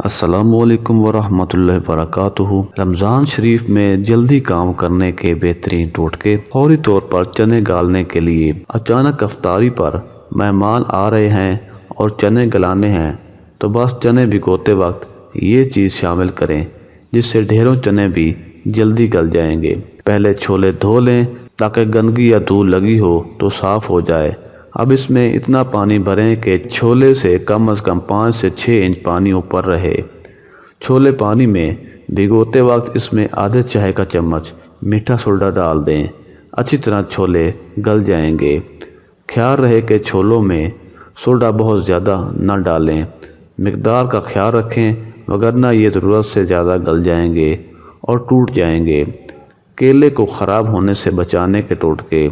السلام علیکم ورحمۃ اللہ وبرکاتہ۔ رمضان شریف میں جلدی کام کرنے کے بہترین ٹوٹکے۔ فوری طور پر چنے گالنے کے لیے اچانک افطاری پر مہمان آ رہے ہیں اور چنے گلانے ہیں تو بس چنے بھگوتے وقت یہ چیز شامل کریں جس سے ڈھیروں چنے بھی جلدی گل جائیں گے۔ پہلے چھولے دھو لیں تاکہ گندگی یا دھول لگی ہو تو صاف ہو جائے۔ اب اس میں اتنا پانی بھریں کہ چھولے سے کم از کم 5 سے 6 انچ پانی اوپر رہے۔ چھولے پانی میں بھگوتے وقت اس میں آدھے چائے کا چمچ میٹھا سوڈا ڈال دیں۔ اچھی طرح چھولے گل جائیں گے۔ خیال رہے کہ چھولوں میں سوڈا بہت زیادہ نہ ڈالیں۔ مقدار کا خیال رکھیں وگرنہ یہ ضرورت سے زیادہ گل جائیں گے اور ٹوٹ جائیں گے۔ کیلے کو خراب ہونے سے بچانے کے ٹوٹکے۔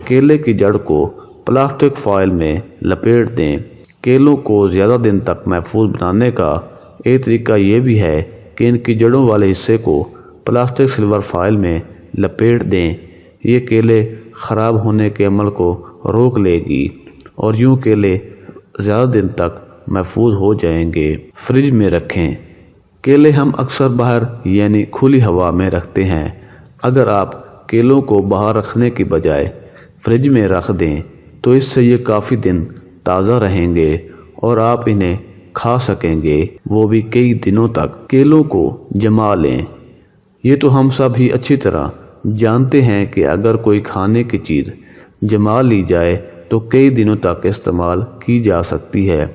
کیلے کی جڑ کو پلاسٹک فائل میں لپیٹ دیں۔ کیلوں کو زیادہ دن تک محفوظ بنانے کا ایک طریقہ یہ بھی ہے کہ ان کی جڑوں والے حصے کو پلاسٹک سلور فائل میں لپیٹ دیں۔ یہ کیلے خراب ہونے کے عمل کو روک لے گی اور یوں کیلے زیادہ دن تک محفوظ ہو جائیں گے۔ فریج میں رکھیں۔ کیلے ہم اکثر باہر یعنی کھلی ہوا میں رکھتے ہیں۔ اگر آپ کیلوں کو باہر رکھنے کی بجائے فریج میں رکھ دیں تو اس سے یہ کافی دن تازہ رہیں گے اور آپ انہیں کھا سکیں گے، وہ بھی کئی دنوں تک۔ کیلوں کو جما لیں۔ یہ تو ہم سب ہی اچھی طرح جانتے ہیں کہ اگر کوئی کھانے کی چیز جما لی جائے تو کئی دنوں تک استعمال کی جا سکتی ہے۔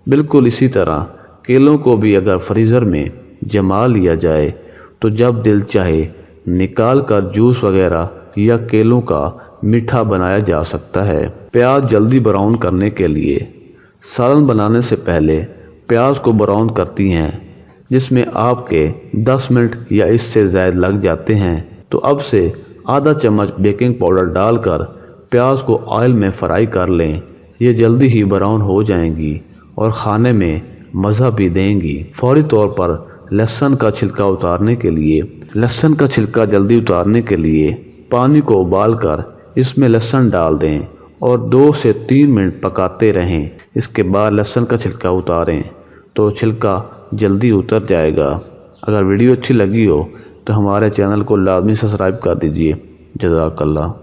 بالکل اسی طرح کیلوں کو بھی اگر فریزر میں جما لیا جائے تو جب دل چاہے نکال کر جوس وغیرہ یا کیلوں کا میٹھا بنایا جا سکتا ہے۔ پیاز جلدی براؤن کرنے کے لیے۔ سالن بنانے سے پہلے پیاز کو براؤن کرتی ہیں جس میں آپ کے 10 منٹ یا اس سے زائد لگ جاتے ہیں تو اب سے آدھا چمچ بیکنگ پاؤڈر ڈال کر پیاز کو آئل میں فرائی کر لیں۔ یہ جلدی ہی براؤن ہو جائیں گی اور کھانے میں مزہ بھی دیں گی۔ فوری طور پر لہسن کا چھلکا اتارنے کے لیے۔ لہسن کا چھلکا جلدی اتارنے کے لیے پانی کو ابال کر اس میں لہسن ڈال دیں اور 2 سے 3 منٹ پکاتے رہیں۔ اس کے بعد لہسن کا چھلکا اتاریں تو چھلکا جلدی اتر جائے گا۔ اگر ویڈیو اچھی لگی ہو تو ہمارے چینل کو لازمی سبسکرائب کر دیجیے۔ جزاک اللہ۔